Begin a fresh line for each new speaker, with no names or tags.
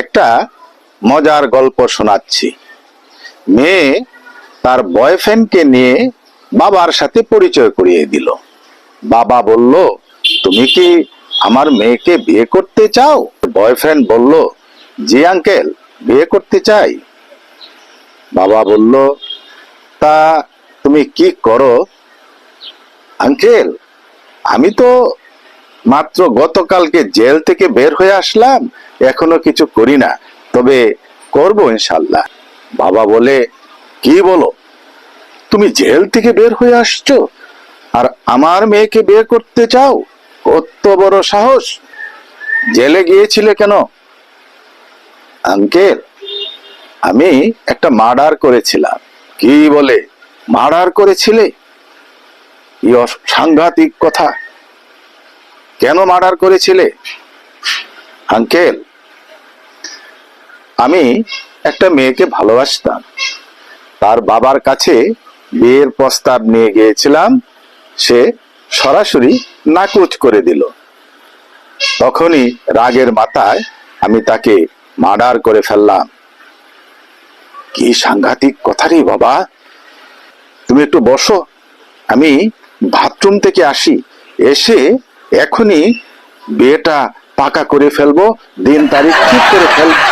একটা মজার গল্প শোনাচ্ছি। মেয়ে তার বয়ফ্রেন্ডকে নিয়ে বাবার সাথে পরিচয় করিয়ে দিল। বাবা বলল, তুমি কি আমার মেয়েকে বিয়ে করতে চাও? বয়ফ্রেন্ড বলল, জি আঙ্কেল, বিয়ে করতে চাই। বাবা বলল, তা তুমি কি করো? আঙ্কেল, আমি তো মাত্র গতকালকে জেল থেকে বের হয়ে আসলাম, এখনো কিছু করি না, তবে করব ইনশাল্লাহ। বাবা বলে, কি বলো, তুমি জেল থেকে বের হয়ে আসছো আর আমার মেয়েকে বিয়ে করতে চাও? কত বড় সাহস! জেলে গিয়েছিলে কেন? আঙ্কেল, আমি একটা মার্ডার করেছিলাম। কি বলে, মার্ডার করেছিলে? কি সাংঘাতিক কথা! কেন মার্ডার করেছিলে? আঙ্কেল, আমি একটা মেয়েকে ভালোবাসতাম, তার বাবার কাছে বিয়ের প্রস্তাব নিয়ে গিয়েছিলাম, সে সরাসরি নাকচ করে দিল। তখনই রাগের মাথায় আমি তাকে মার্ডার করে ফেললাম। কি সাংঘাতিক কথা রে বাবা! তুমি একটু বসো, আমি বাথরুম থেকে আসি, এসে এখনই বিয়েটা পাকা করে ফেলবো, দিন তারিখ ঠিক করে ফেলবো।